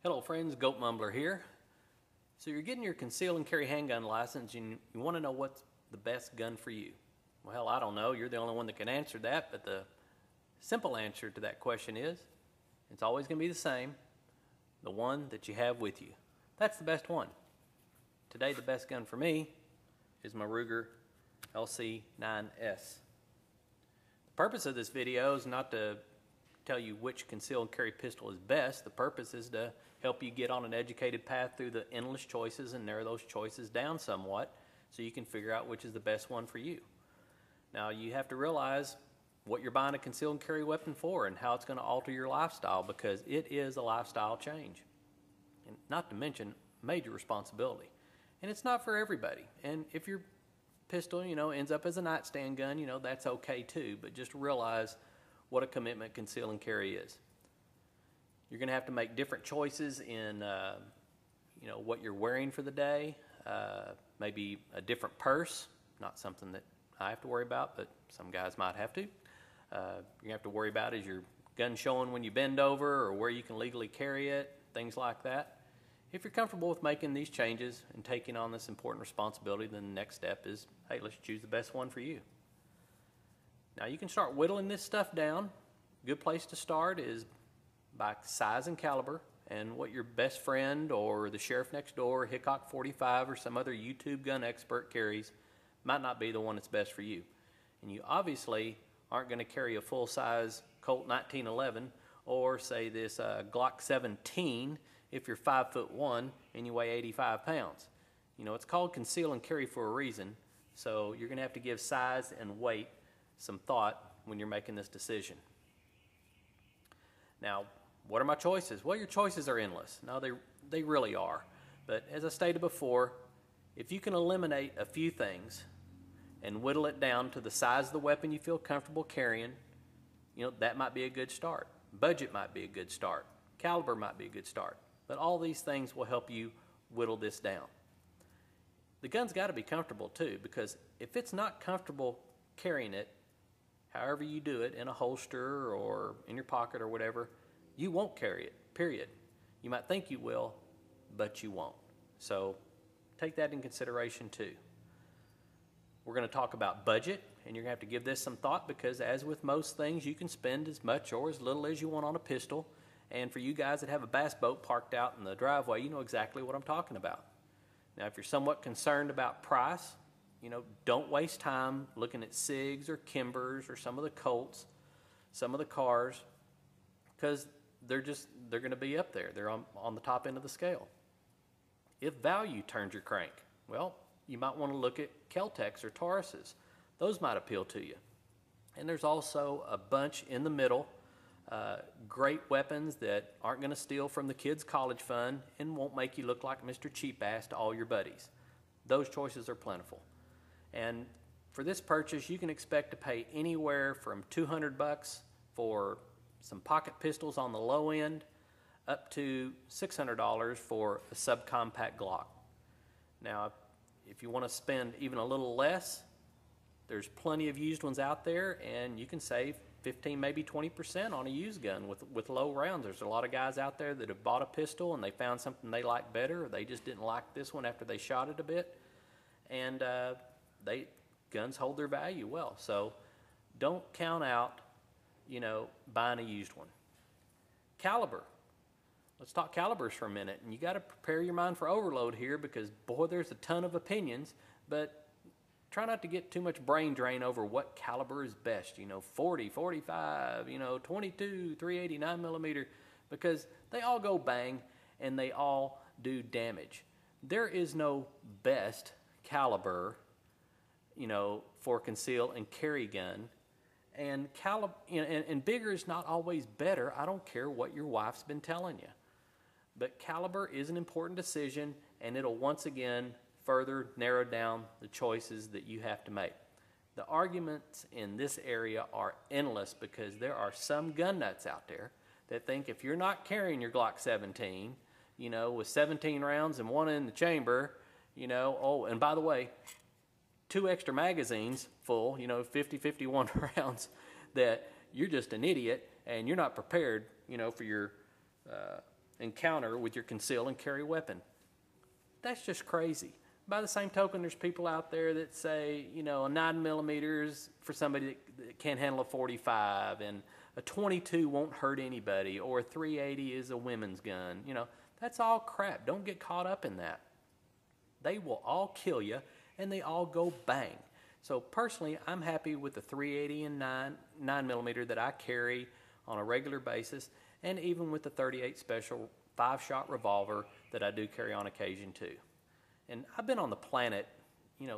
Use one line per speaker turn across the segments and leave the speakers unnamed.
Hello friends, Goat Mumbler here. So you're getting your conceal and carry handgun license and you want to know what's the best gun for you. Well, I don't know, you're the only one that can answer that, but the simple answer to that question is, it's always going to be the same, the one that you have with you. That's the best one. Today the best gun for me is my Ruger LC9S. The purpose of this video is not to tell you which conceal and carry pistol is best. The purpose is to help you get on an educated path through the endless choices and narrow those choices down somewhat so you can figure out which is the best one for you. Now you have to realize what you're buying a conceal and carry weapon for and how it's going to alter your lifestyle, because it is a lifestyle change. And not to mention major responsibility. And it's not for everybody. And if your pistol, ends up as a nightstand gun, that's okay too. But just realize what a commitment conceal and carry is. You're going to have to make different choices in, what you're wearing for the day. Maybe a different purse, not something that I have to worry about, but some guys might have to. You're going to have to worry about is your gun showing when you bend over or where you can legally carry it, things like that. If you're comfortable with making these changes and taking on this important responsibility, then the next step is, hey, let's choose the best one for you. Now you can start whittling this stuff down. A good place to start is by size and caliber, and what your best friend or the sheriff next door, Hickok 45, or some other YouTube gun expert carries might not be the one that's best for you. And you obviously aren't going to carry a full-size Colt 1911 or say this Glock 17 if you're 5'1" and you weigh 85 pounds. It's called conceal and carry for a reason, so you're going to have to give size and weight some thought when you're making this decision. Now, what are my choices? Well, your choices are endless. No, they really are. But as I stated before, if you can eliminate a few things and whittle it down to the size of the weapon you feel comfortable carrying, that might be a good start. Budget might be a good start. Caliber might be a good start. But all these things will help you whittle this down. The gun's got to be comfortable too, because if it's not comfortable carrying it, however you do it, in a holster or in your pocket or whatever, you won't carry it, period. You might think you will, but you won't. So take that in consideration too. We're going to talk about budget, and you're going to have to give this some thought, because as with most things, you can spend as much or as little as you want on a pistol. And for you guys that have a bass boat parked out in the driveway, you know exactly what I'm talking about. Now, if you're somewhat concerned about price, don't waste time looking at SIGs or Kimbers or some of the Colts, some of the cars, because they're going to be up there. They're on the top end of the scale. If value turns your crank, well, you might want to look at Kel-Tecs or Tauruses. Those might appeal to you. And there's also a bunch in the middle, great weapons that aren't going to steal from the kids' college fund and won't make you look like Mr. Cheap Ass to all your buddies. Those choices are plentiful. And for this purchase, you can expect to pay anywhere from $200 for some pocket pistols on the low end up to $600 for a subcompact Glock. Now, if you want to spend even a little less, there's plenty of used ones out there, and you can save 15, maybe 20% on a used gun with low rounds. There's a lot of guys out there that have bought a pistol and they found something they like better, or they just didn't like this one after they shot it a bit, and guns hold their value well. So don't count out, buying a used one. Caliber. Let's talk calibers for a minute. And you got to prepare your mind for overload here, because boy, there's a ton of opinions, but try not to get too much brain drain over what caliber is best. 40, 45, 22, 389 millimeter, because they all go bang and they all do damage. There is no best caliber, for conceal and carry gun. And and bigger is not always better. I don't care what your wife's been telling you. But caliber is an important decision, and it'll once again further narrow down the choices that you have to make. The arguments in this area are endless, because there are some gun nuts out there that think if you're not carrying your Glock 17, with 17 rounds and one in the chamber, oh, and by the way, 2 extra magazines full, 50, 51 rounds, that you're just an idiot and you're not prepared, for your encounter with your conceal and carry weapon. That's just crazy. By the same token, there's people out there that say, a 9mm is for somebody that can't handle a 45, and a 22 won't hurt anybody, or a 380 is a women's gun. That's all crap. Don't get caught up in that. They will all kill you, and they all go bang. So personally, I'm happy with the 380 and 9mm that I carry on a regular basis, and even with the 38 Special 5-shot revolver that I do carry on occasion too. And I've been on the planet,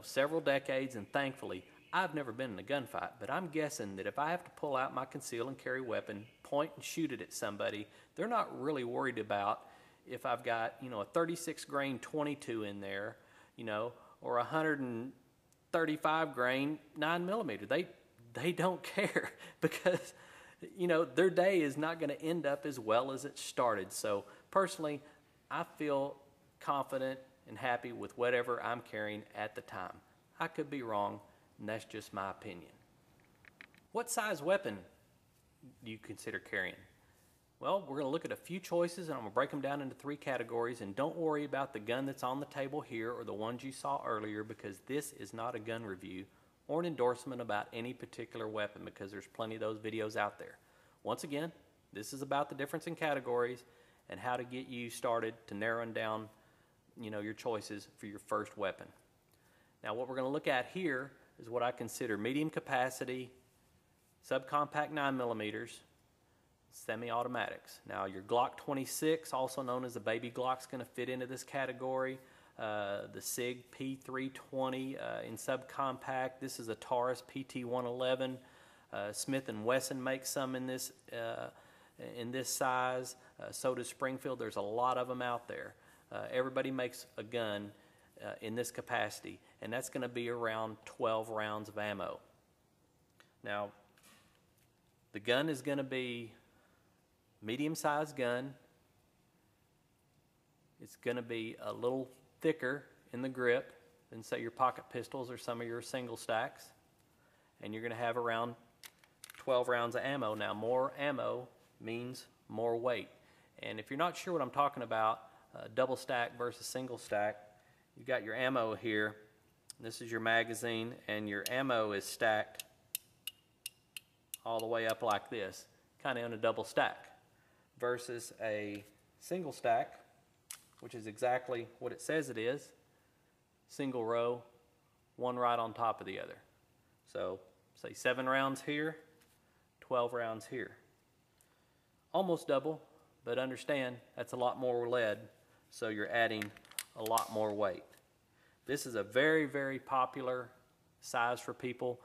several decades, and thankfully, I've never been in a gunfight, but I'm guessing that if I have to pull out my conceal and carry weapon, point and shoot it at somebody, they're not really worried about if I've got, a 36 grain 22 in there, or a 135 grain 9mm. They don't care because, their day is not going to end up as well as it started. So personally, I feel confident and happy with whatever I'm carrying at the time. I could be wrong, and that's just my opinion. What size weapon do you consider carrying? Well, we're going to look at a few choices, and I'm going to break them down into 3 categories. And don't worry about the gun that's on the table here or the ones you saw earlier, because this is not a gun review or an endorsement about any particular weapon, because there's plenty of those videos out there. Once again, this is about the difference in categories and how to get you started to narrowing down your choices for your first weapon. Now, what we're going to look at here is what I consider medium capacity, subcompact 9mm, semi-automatics. Now, your Glock 26, also known as the Baby Glock, is going to fit into this category. The SIG P320 in subcompact. This is a Taurus PT111. Smith & Wesson makes some in this size. So does Springfield. There's a lot of them out there. Everybody makes a gun in this capacity, and that's going to be around 12 rounds of ammo. Now, the gun is going to be medium-sized gun. It's going to be a little thicker in the grip than, say, your pocket pistols or some of your single stacks, and you're going to have around 12 rounds of ammo. Now, more ammo means more weight, and if you're not sure what I'm talking about, double stack versus single stack, you've got your ammo here. This is your magazine, and your ammo is stacked all the way up like this, kind of in a double stack, versus a single stack, which is exactly what it says it is, single row, one right on top of the other. So say 7 rounds here, 12 rounds here. Almost double, but understand that's a lot more lead, so you're adding a lot more weight. This is a very, very popular size for people.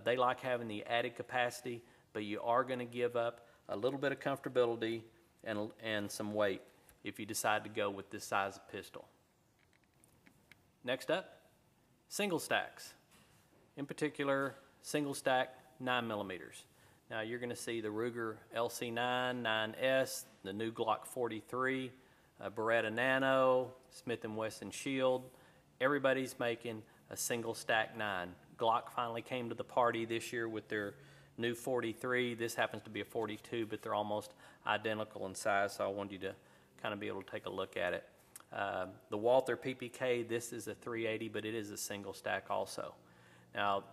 They like having the added capacity, but you are going to give up a little bit of comfortability and some weight if you decide to go with this size of pistol. Next up, single stacks. In particular, single stack 9mm. Now you're going to see the Ruger LC9, 9S, the new Glock 43, Beretta Nano, Smith & Wesson Shield. Everybody's making a single stack 9. Glock finally came to the party this year with their new 43. This happens to be a 42, but they're almost identical in size, so I wanted you to kind of be able to take a look at it. The Walther PPK, this is a 380, but it is a single stack also. Now,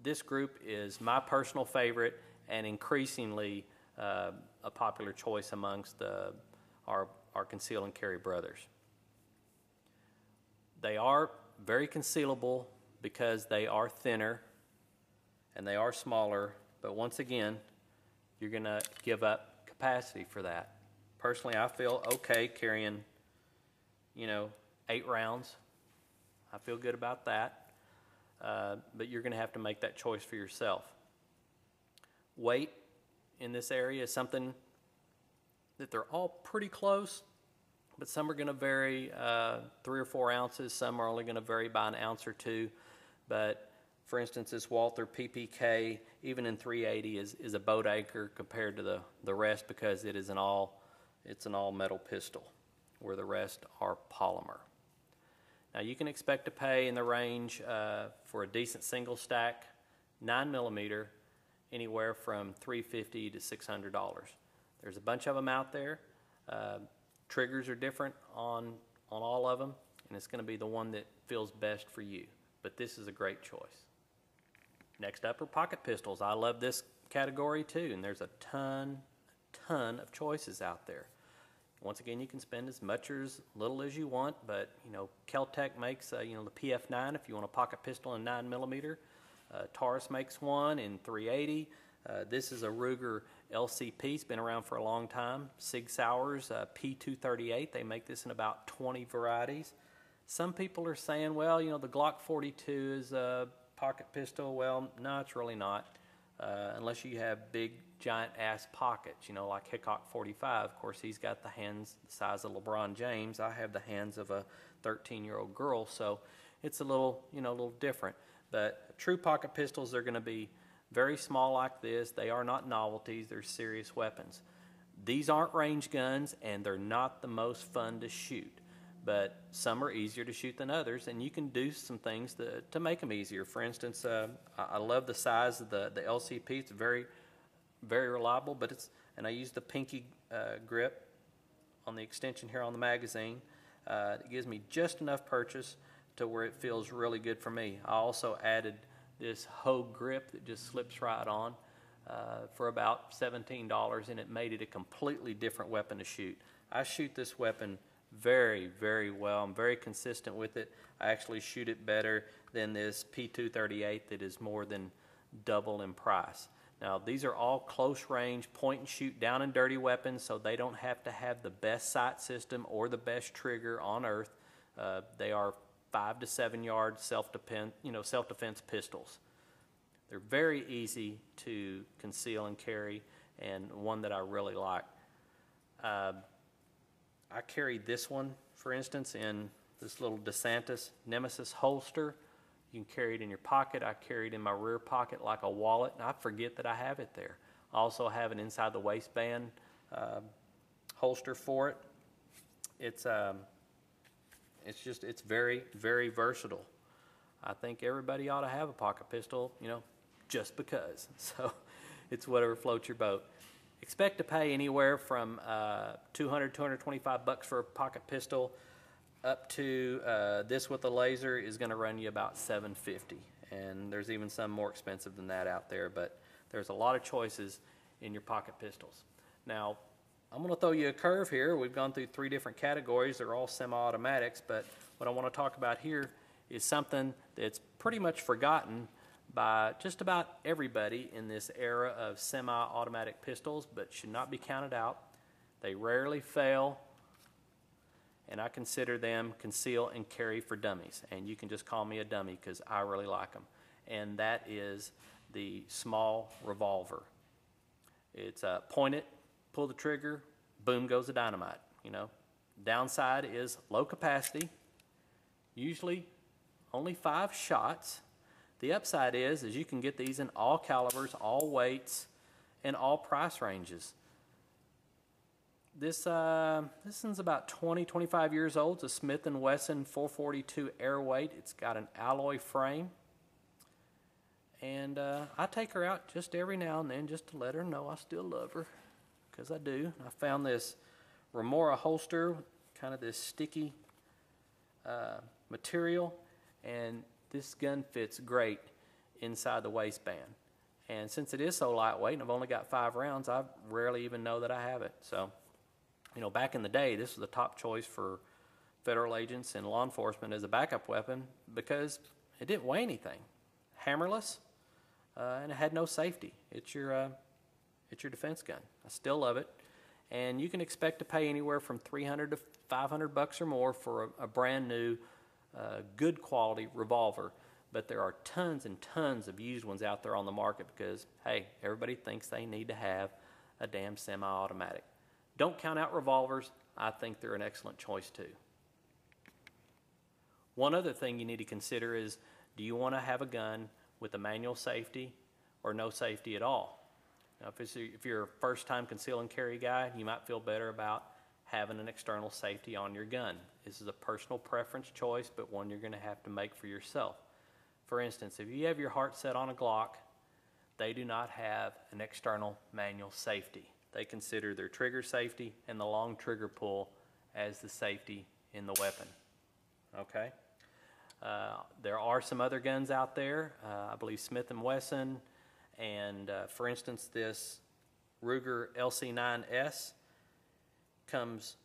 this group is my personal favorite and increasingly a popular choice amongst our conceal and carry brothers. They are very concealable because they are thinner and they are smaller, but once again, you're going to give up capacity for that. Personally, I feel okay carrying, 8 rounds. I feel good about that, but you're going to have to make that choice for yourself. Weight in this area is something that they're all pretty close, but some are going to vary 3 or 4 ounces. Some are only going to vary by an ounce or 2. But for instance, this Walther PPK, even in 380, is a boat anchor compared to the rest because it's an all metal pistol, where the rest are polymer. Now you can expect to pay in the range for a decent single stack 9mm anywhere from $350 to $600. There's a bunch of them out there. Triggers are different on all of them, and it's going to be the one that feels best for you. But this is a great choice. Next up are pocket pistols. I love this category too, and there's a ton of choices out there. Once again, you can spend as much or as little as you want, but Kel-Tec makes the PF9 if you want a pocket pistol in 9mm. Taurus makes one in .380. This is a Ruger LCP. It's been around for a long time. Sig Sauer's P238. They make this in about 20 varieties. Some people are saying, well, the Glock 42 is a pocket pistol. Well, no, it's really not, unless you have big, giant-ass pockets, like Hickok 45. Of course, he's got the hands the size of LeBron James. I have the hands of a 13-year-old girl, so it's a little different. But true pocket pistols are going to be very small like this. They are not novelties. They're serious weapons. These aren't range guns, and they're not the most fun to shoot. But some are easier to shoot than others, and you can do some things to make them easier. For instance, I love the size of the LCP. It's very, very reliable, and I use the pinky grip on the extension here on the magazine. It gives me just enough purchase to where it feels really good for me. I also added this Hogue grip that just slips right on for about $17, and it made it a completely different weapon to shoot. I shoot this weapon very, very well. I'm very consistent with it. I actually shoot it better than this P238 that is more than double in price. Now, these are all close range, point and shoot, down and dirty weapons, so they don't have to have the best sight system or the best trigger on earth. They are 5 to 7 yard self-defense pistols. They're very easy to conceal and carry, and one that I really like. I carry this one, for instance, in this little DeSantis Nemesis holster. You can carry it in your pocket. I carry it in my rear pocket like a wallet, and I forget that I have it there. I also have an inside the waistband holster for it. It's very, very versatile. I think everybody ought to have a pocket pistol, just because. So it's whatever floats your boat. Expect to pay anywhere from $225 for a pocket pistol up to this with a laser is going to run you about $750, and there's even some more expensive than that out there, but there's a lot of choices in your pocket pistols. Now, I'm going to throw you a curve here. We've gone through 3 different categories. They're all semi-automatics, but what I want to talk about here is something that's pretty much forgotten by just about everybody in this era of semi-automatic pistols, but should not be counted out. They rarely fail, and I consider them conceal and carry for dummies. And you can just call me a dummy because I really like them. And that is the small revolver. It's point it, pull the trigger, boom goes the dynamite. Downside is low capacity, usually only 5 shots. The upside is you can get these in all calibers, all weights, and all price ranges. This one's about 25 years old. It's a Smith & Wesson 442 Airweight. It's got an alloy frame. And I take her out just every now and then just to let her know I still love her, because I do. I found this Remora holster, kind of this sticky material, and this gun fits great inside the waistband. And since it is so lightweight and I've only got 5 rounds, I rarely even know that I have it. So, back in the day, this was the top choice for federal agents and law enforcement as a backup weapon because it didn't weigh anything. Hammerless, and it had no safety. It's your defense gun. I still love it. And you can expect to pay anywhere from $300 to $500 or more for a brand new good quality revolver, but there are tons and tons of used ones out there on the market because, hey, everybody thinks they need to have a damn semi-automatic. Don't count out revolvers. I think they're an excellent choice too. One other thing you need to consider is, do you want to have a gun with a manual safety or no safety at all? Now, if you're a first-time conceal and carry guy, you might feel better about having an external safety on your gun. This is a personal preference choice, but one you're going to have to make for yourself. For instance, if you have your heart set on a Glock, they do not have an external manual safety. They consider their trigger safety and the long trigger pull as the safety in the weapon. Okay? There are some other guns out there. I believe Smith & Wesson, and for instance, this Ruger LC9S comes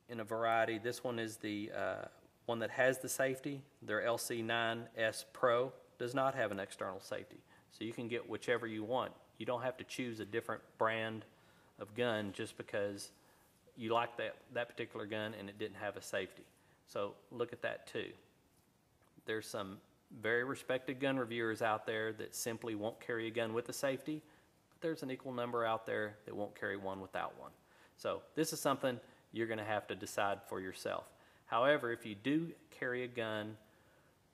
in a variety. This one is the one that has the safety. Their LC9S Pro does not have an external safety. So you can get whichever you want. You don't have to choose a different brand of gun just because you like that particular gun and it didn't have a safety. So look at that too. There's some very respected gun reviewers out there that simply won't carry a gun with a safety, but there's an equal number out there that won't carry one without one. So this is something you're going to have to decide for yourself. However, if you do carry a gun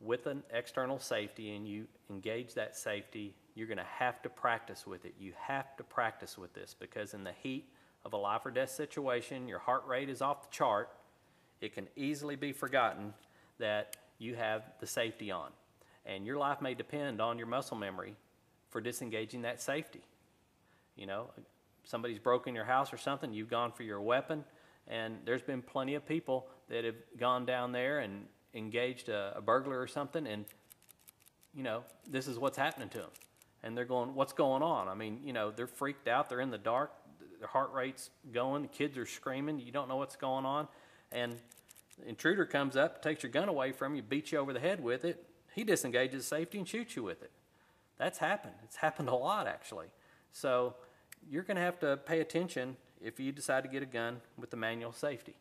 with an external safety and you engage that safety, you're going to have to practice with it. You have to practice with this because in the heat of a life or death situation, your heart rate is off the chart. It can easily be forgotten that you have the safety on. And your life may depend on your muscle memory for disengaging that safety. You know, somebody's broken your house or something, you've gone for your weapon, and there's been plenty of people that have gone down there and engaged a burglar or something, and, you know, this is what's happening to them. And they're going, what's going on? I mean, you know, they're freaked out, they're in the dark, their heart rate's going, the kids are screaming, you don't know what's going on, and the intruder comes up, takes your gun away from you, beats you over the head with it, he disengages safety and shoots you with it. That's happened. It's happened a lot, actually. So you're going to have to pay attention if you decide to get a gun with the manual safety.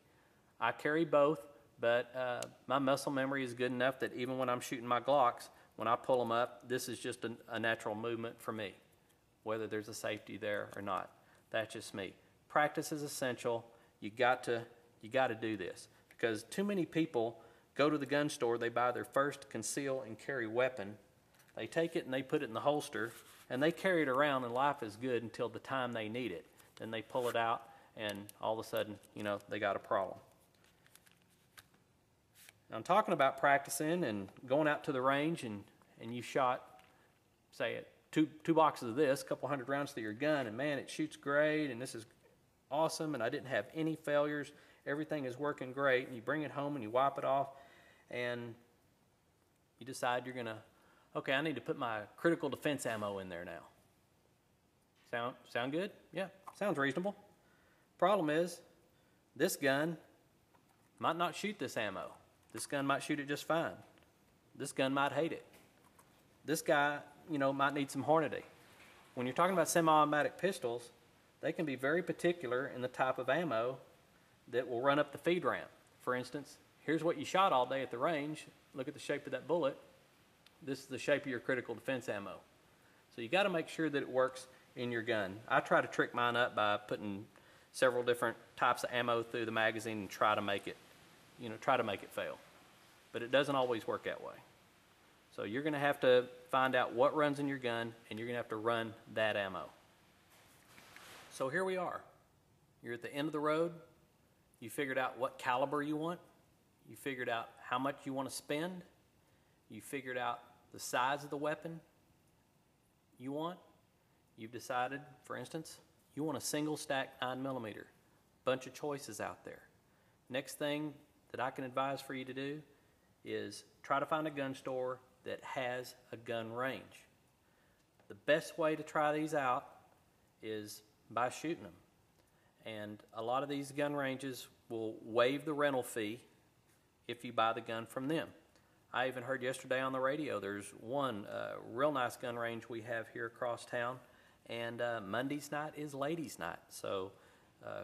I carry both, but my muscle memory is good enough that even when I'm shooting my Glocks, when I pull them up, this is just a natural movement for me, whether there's a safety there or not. That's just me. Practice is essential. You got to do this because too many people go to the gun store, they buy their first conceal and carry weapon, they take it and they put it in the holster, and they carry it around, and life is good until the time they need it. Then they pull it out, and all of a sudden, you know, they got a problem. Now, I'm talking about practicing and going out to the range, and you shot, say, two boxes of this, a couple hundred rounds through your gun, and man, it shoots great, and this is awesome, and I didn't have any failures. Everything is working great, and you bring it home and you wipe it off, and you decide you're going to, okay, I need to put my critical defense ammo in there now. Sound good? Yeah, sounds reasonable. Problem is, this gun might not shoot this ammo. This gun might shoot it just fine. This gun might hate it. This guy, you know, might need some Hornady. When you're talking about semi-automatic pistols, they can be very particular in the type of ammo that will run up the feed ramp. For instance, here's what you shot all day at the range. Look at the shape of that bullet. This is the shape of your critical defense ammo. So you got to make sure that it works in your gun. I try to trick mine up by putting several different types of ammo through the magazine and try to make it fail. But it doesn't always work that way. So you're going to have to find out what runs in your gun, and you're going to have to run that ammo. So here we are. You're at the end of the road. You figured out what caliber you want. You figured out how much you want to spend. You figured out the size of the weapon you want. You've decided, for instance, you want a single stack 9mm. Bunch of choices out there. Next thing that I can advise for you to do is try to find a gun store that has a gun range. The best way to try these out is by shooting them. And a lot of these gun ranges will waive the rental fee if you buy the gun from them. I even heard yesterday on the radio there's one real nice gun range we have here across town, and Monday's night is ladies' night. So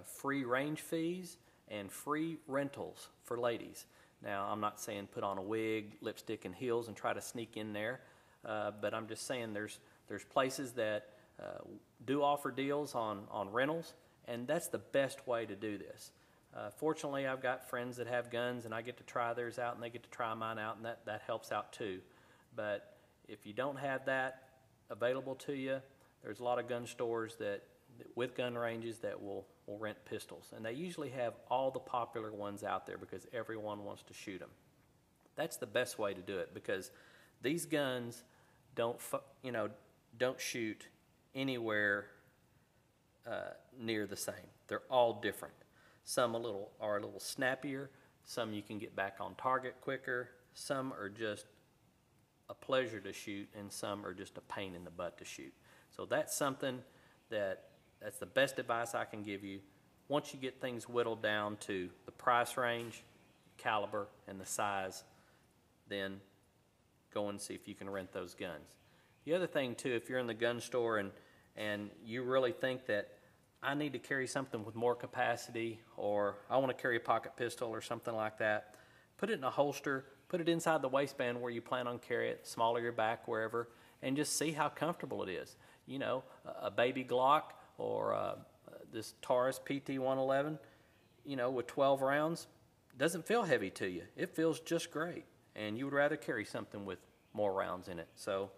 free range fees and free rentals for ladies. Now, I'm not saying put on a wig, lipstick, and heels and try to sneak in there, but I'm just saying there's places that do offer deals on rentals, and that's the best way to do this. Fortunately, I've got friends that have guns, and I get to try theirs out, and they get to try mine out, and that helps out too. But if you don't have that available to you, there's a lot of gun stores that with gun ranges that will rent pistols, and they usually have all the popular ones out there because everyone wants to shoot them. That's the best way to do it because these guns don't shoot anywhere near the same. They're all different. Some are a little snappier. Some you can get back on target quicker. Some are just a pleasure to shoot, and some are just a pain in the butt to shoot. So that's something that's the best advice I can give you. Once you get things whittled down to the price range, caliber, and the size, then go and see if you can rent those guns. The other thing too, if you're in the gun store and you really think that I need to carry something with more capacity, or I want to carry a pocket pistol or something like that, put it in a holster, put it inside the waistband where you plan on carrying it, small of your back, wherever, and just see how comfortable it is. You know, a baby Glock or this Taurus PT-111, you know, with 12 rounds, doesn't feel heavy to you. It feels just great, and you would rather carry something with more rounds in it. So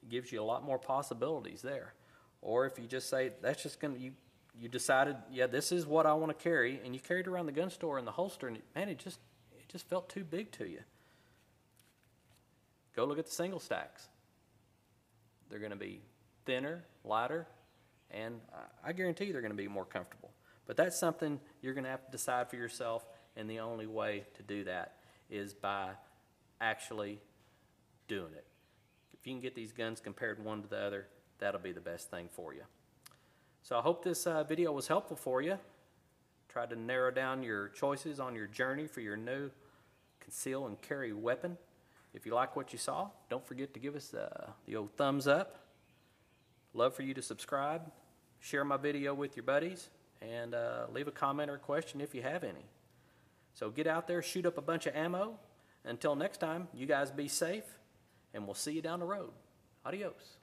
it gives you a lot more possibilities there. Or if you just say, that's just going to, you decided, yeah, this is what I want to carry, and you carried around the gun store in the holster, and man, it just felt too big to you. Go look at the single stacks. They're going to be thinner, lighter, and I guarantee you they're going to be more comfortable. But that's something you're going to have to decide for yourself, and the only way to do that is by actually doing it. If you can get these guns compared one to the other, that'll be the best thing for you. So I hope this video was helpful for you. Tried to narrow down your choices on your journey for your new conceal and carry weapon. If you like what you saw, don't forget to give us the old thumbs up. Love for you to subscribe, share my video with your buddies, and leave a comment or a question if you have any. So get out there, shoot up a bunch of ammo. Until next time, you guys be safe, and we'll see you down the road. Adios.